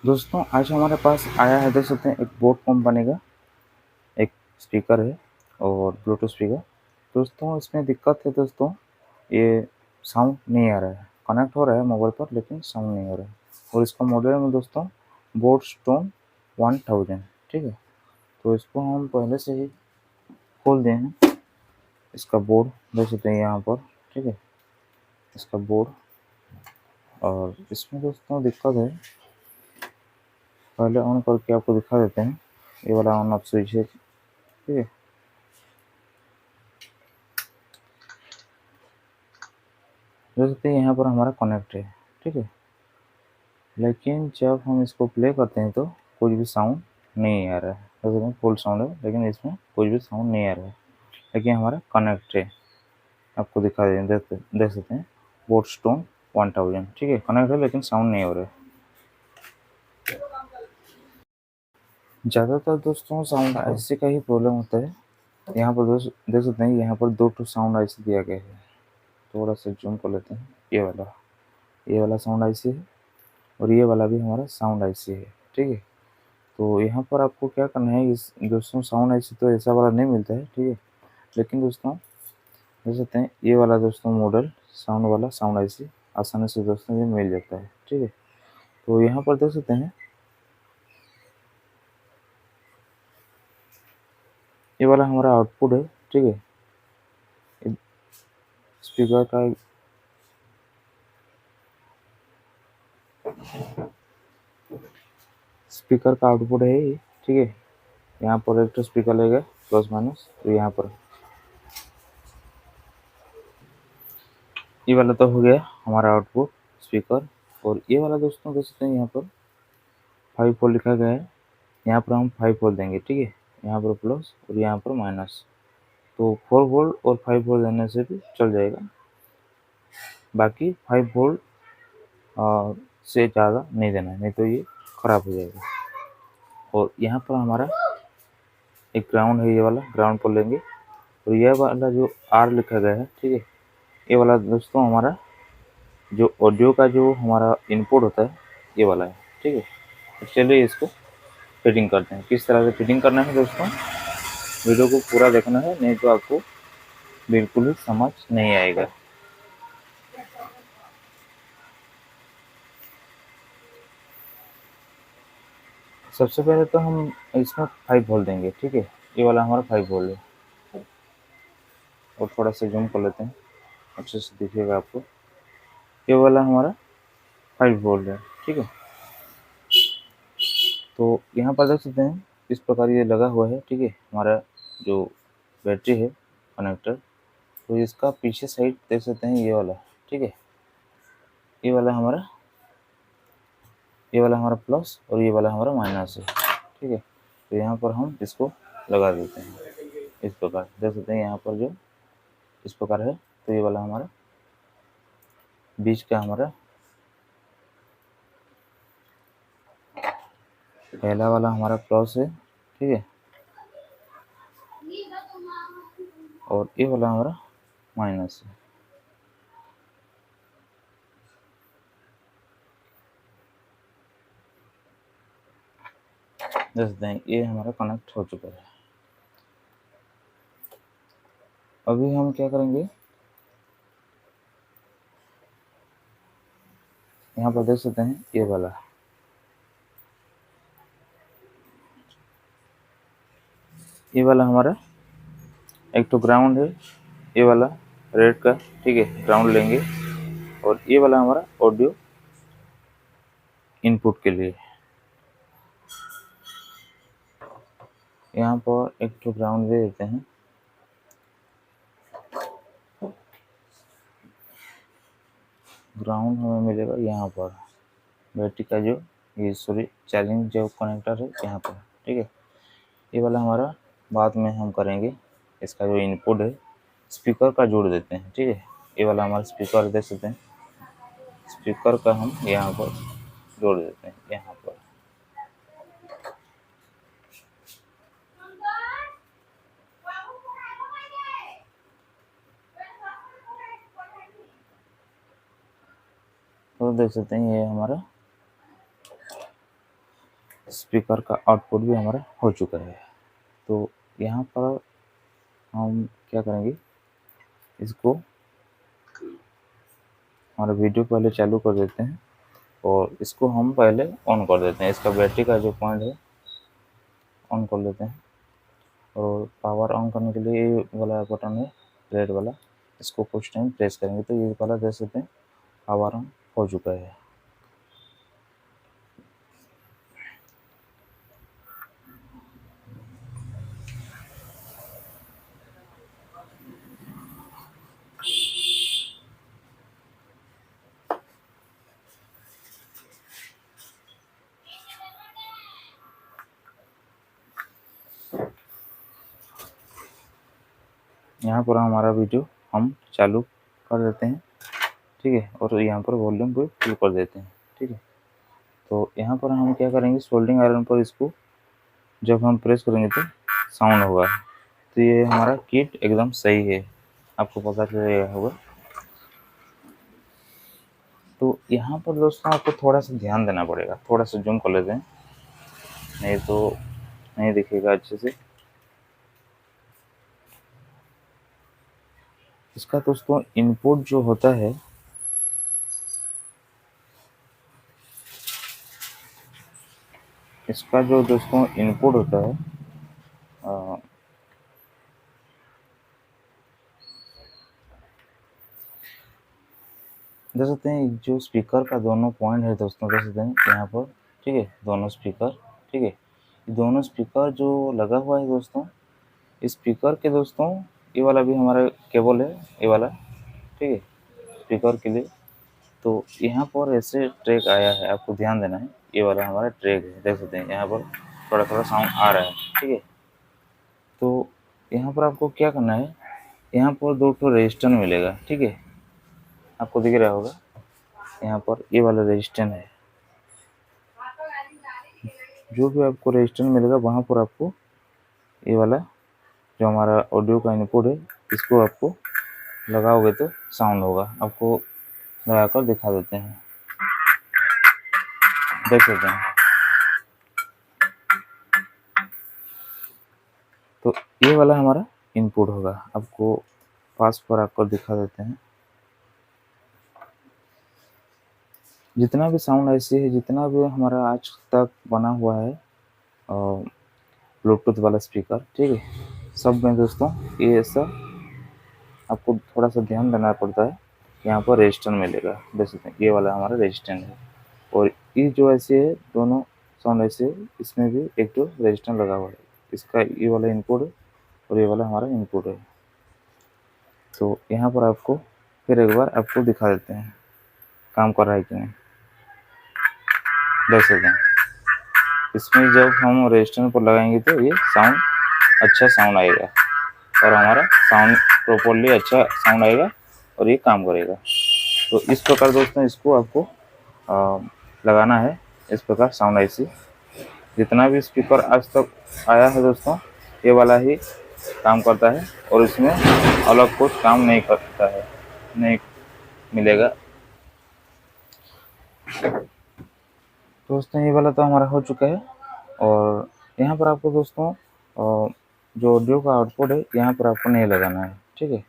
दोस्तों आज हमारे पास आया है, देख सकते हैं, एक बोट कंपनी का एक स्पीकर है और ब्लूटूथ स्पीकर। दोस्तों इसमें दिक्कत है दोस्तों, ये साउंड नहीं आ रहा है, कनेक्ट हो रहा है मोबाइल पर लेकिन साउंड नहीं हो रहा है। और इसका मॉडल है दोस्तों बोट स्टोन 1000, ठीक है। तो इसको हम पहले से ही खोल दिए हैं, इसका बोर्ड देख सकते हैं यहाँ पर, ठीक है, इसका बोर्ड। और इसमें दोस्तों दिक्कत है, पहले ऑन करके आपको दिखा देते हैं। ये वाला ऑन ऑफ स्विच है, ठीक है। देख सकते हैं यहाँ पर हमारा कनेक्ट है, ठीक है। लेकिन जब हम इसको प्ले करते हैं तो कुछ भी साउंड नहीं आ रहा है। देख सकते हैं फुल साउंड है लेकिन इसमें कुछ भी साउंड नहीं आ रहा है, लेकिन हमारा कनेक्ट है। आपको दिखा दें, देख सकते हैं बोट स्टोन 1000, ठीक है, कनेक्ट है लेकिन साउंड नहीं हो रहा है। ज़्यादातर दोस्तों साउंड ऐसे का ही प्रॉब्लम होता है। यहाँ पर दोस्त देख सकते हैं, यहाँ पर दो साउंड ऐसे दिया गया है। थोड़ा सा जूम कर लेते हैं। ये वाला साउंड ऐसे है और ये वाला भी हमारा साउंड ऐसे है, ठीक है। तो यहाँ पर आपको क्या करना है, इस दोस्तों साउंड ऐसे तो ऐसा वाला नहीं मिलता है, ठीक है। लेकिन दोस्तों देख सकते हैं ये वाला दोस्तों मॉडल साउंड वाला साउंड ऐसे आसानी से दोस्तों ये मिल जाता है, ठीक है। तो यहाँ पर देख सकते हैं ये वाला हमारा आउटपुट है, ठीक है। स्पीकर का आउटपुट है ये, ठीक है। यहाँ पर एक स्पीकर लेगा प्लस माइनस, तो यहाँ पर ये वाला तो हो गया हमारा आउटपुट स्पीकर। और ये वाला दोस्तों देख सकते हैं यहाँ पर 5 वोल्ट लिखा गया है। यहाँ पर हम 5 वोल्ट देंगे, ठीक है। यहाँ पर प्लस और यहाँ पर माइनस, तो 4 वोल्ट और 5 वोल्ट देने से भी चल जाएगा। बाकी 5 वोल्ट से ज़्यादा नहीं देना है, नहीं तो ये ख़राब हो जाएगा। और यहाँ पर हमारा एक ग्राउंड है, ये वाला ग्राउंड पर लेंगे। और यह वाला जो आर लिखा गया है, ठीक है, ये वाला दोस्तों हमारा जो ऑडियो का जो हमारा इनपुट होता है ये वाला है, ठीक है। तो चलिए इसको फिटिंग करते हैं। किस तरह से फिटिंग करना है दोस्तों, वीडियो को पूरा देखना है, नहीं तो आपको बिल्कुल ही समझ नहीं आएगा। सबसे पहले तो हम इसमें 5 वोल्ट देंगे, ठीक है। ये वाला हमारा 5 वोल्ट है। और थोड़ा सा जूम कर लेते हैं, अच्छे से दिखेगा आपको। ये वाला हमारा 5 वोल्ट है, ठीक है। तो यहाँ पर देख सकते हैं इस प्रकार ये लगा हुआ है, ठीक है, हमारा जो बैटरी है कनेक्टर। तो इसका पीछे साइड देख सकते हैं ये वाला, ठीक है। ये वाला हमारा प्लस और ये वाला हमारा माइनस है, ठीक है। तो यहाँ पर हम इसको लगा देते हैं इस प्रकार, देख सकते हैं यहाँ पर जो इस प्रकार है। तो ये वाला हमारा बीच का हमारा पहला वाला हमारा प्लस है, ठीक है। और ये वाला हमारा माइनस है। देख सकते हैं ये हमारा कनेक्ट हो चुका है। अभी हम क्या करेंगे, यहाँ पर देख सकते हैं ये वाला हमारा एक तो ग्राउंड है, ये वाला रेड का, ठीक है, ग्राउंड लेंगे। और ये वाला हमारा ऑडियो इनपुट के लिए, यहाँ पर एक तो ग्राउंड दे देते हैं। ग्राउंड हमें मिलेगा यहाँ पर बैटरी का जो ये चार्जिंग जो कनेक्टर है यहाँ पर, ठीक है। ये वाला हमारा बाद में हम करेंगे, इसका जो इनपुट है स्पीकर का जोड़ देते हैं, ठीक है। ये वाला हमारा स्पीकर दे सकते हैं, स्पीकर का हम यहाँ पर जोड़ देते हैं यहाँ पर। तो देख सकते हैं ये हमारा स्पीकर का आउटपुट भी हमारा हो चुका है। तो यहाँ पर हम क्या करेंगे, इसको हमारा वीडियो पहले चालू कर देते हैं और इसको हम पहले ऑन कर देते हैं। इसका बैटरी का जो पॉइंट है ऑन कर लेते हैं और पावर ऑन करने के लिए ये वाला बटन है रेड वाला, इसको कुछ टाइम प्रेस करेंगे तो ये वाला देख सकते हैं पावर ऑन हो चुका है। यहाँ पर हमारा वीडियो हम चालू कर देते हैं, ठीक है, और यहाँ पर वॉल्यूम को फुल कर देते हैं, ठीक है। तो यहाँ पर हम क्या करेंगे, सोल्डिंग आयरन पर इसको जब हम प्रेस करेंगे तो साउंड होगा। तो ये हमारा किट एकदम सही है, आपको पता चलेगा होगा। तो यहाँ पर दोस्तों आपको थोड़ा सा ध्यान देना पड़ेगा, थोड़ा सा जूम कर लेते हैं, नहीं तो नहीं दिखेगा अच्छे से। इसका दोस्तों इनपुट जो होता है, इसका जो दोस्तों इनपुट होता है देख सकते हैं जो स्पीकर का दोनों पॉइंट है दोस्तों, देख सकते हैं यहाँ पर, ठीक है, दोनों स्पीकर, ठीक है, दोनों स्पीकर जो लगा हुआ है दोस्तों, इस स्पीकर के दोस्तों ये वाला भी हमारा केबल है, ये वाला, ठीक है, स्पीकर के लिए। तो यहाँ पर ऐसे ट्रैक आया है, आपको ध्यान देना है, ये वाला हमारा ट्रैक है, देख सकते हैं यहाँ पर थोड़ा थोड़ा साउंड आ रहा है, ठीक है। तो यहाँ पर आपको क्या करना है, यहाँ पर दो ठो रजिस्टर मिलेगा, ठीक है, आपको दिख रहा होगा, यहाँ पर ये वाला रजिस्टर है। जो भी आपको रजिस्टर मिलेगा वहाँ पर आपको ये वाला जो हमारा ऑडियो का इनपुट है, इसको आपको लगाओगे तो साउंड होगा। आपको लगाकर दिखा देते हैं, देख सकते हैं। तो ये वाला हमारा इनपुट होगा, आपको पास पर आकर दिखा देते हैं। जितना भी साउंड ऐसे है, जितना भी हमारा आज तक बना हुआ है ब्लूटूथ वाला स्पीकर, ठीक है, सब में दोस्तों ये ऐसा आपको थोड़ा सा ध्यान देना पड़ता है। यहाँ पर रजिस्टर मिलेगा, देख सकते हैं ये वाला हमारा रजिस्टर है, और ये जो ऐसे है दोनों साउंड ऐसे, इसमें भी एक दो रजिस्टर लगा हुआ है। इसका ये वाला इनपुट है और ये वाला हमारा इनपुट है। तो यहाँ पर आपको फिर एक बार आपको दिखा देते हैं काम कर रहा है कि नहीं, देख सकते हैं। इसमें जब हम रजिस्टर पर लगाएंगे तो ये साउंड अच्छा साउंड आएगा और हमारा साउंड प्रॉपरली अच्छा साउंड आएगा और ये काम करेगा। तो इस प्रकार दोस्तों इसको आपको लगाना है, इस प्रकार साउंड ऐसी। जितना भी स्पीकर आज तक आया है दोस्तों, ये वाला ही काम करता है और इसमें अलग कुछ काम नहीं करता है, नहीं मिलेगा। दोस्तों ये वाला तो हमारा हो चुका है और यहाँ पर आपको दोस्तों जो ऑडियो का आउटपुट है यहाँ पर आपको नहीं लगाना है, ठीक है,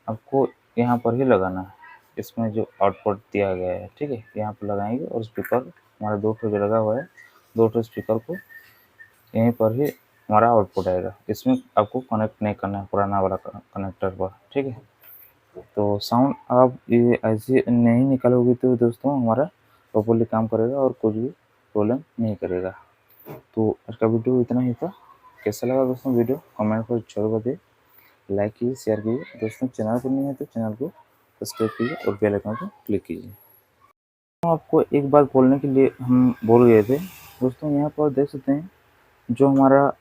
आपको यहाँ पर ही लगाना है। इसमें जो आउटपुट दिया गया है, ठीक है, यहाँ पर लगाएंगे और स्पीकर हमारा दो ठो जो लगा हुआ है, दो ठो स्पीकर को यहीं पर ही हमारा आउटपुट आएगा। इसमें आपको कनेक्ट नहीं करना है पुराना वाला कनेक्टर पर, ठीक है। तो साउंड आप ये ऐसे नहीं निकालोगे तो दोस्तों हमारा प्रॉपरली काम करेगा और कुछ भी प्रॉब्लम नहीं करेगा। तो आज का वीडियो इतना ही था। कैसा लगा दोस्तों वीडियो, कमेंट पर जरूर बताइए, लाइक कीजिए, शेयर कीजिए। दोस्तों चैनल पर नहीं है तो चैनल को सब्सक्राइब कीजिए और बेल आइकन पर क्लिक कीजिए। तो आपको एक बात बोलने के लिए हम बोल गए थे दोस्तों, यहाँ पर देख सकते हैं जो हमारा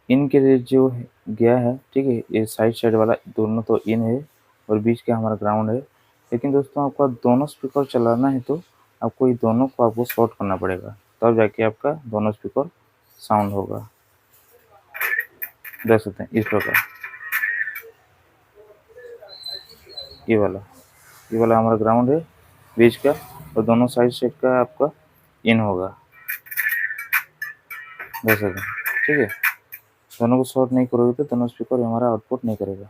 इन के लिए जो गया है, ठीक है, ये साइड वाला दोनों तो इन है और बीच का हमारा ग्राउंड है। लेकिन दोस्तों आपका दोनों स्पीकर चलाना है तो आपको ये दोनों को आपको शॉर्ट करना पड़ेगा, तब जाके आपका दोनों स्पीकर साउंड होगा। देख सकते हैं इस प्रकार ये वाला हमारा ग्राउंड है बीच का और दोनों साइड का आपका इन होगा। जैसे कि ठीक है, दोनों को शॉर्ट नहीं करोगे तो दोनों स्पीकर हमारा आउटपुट नहीं करेगा।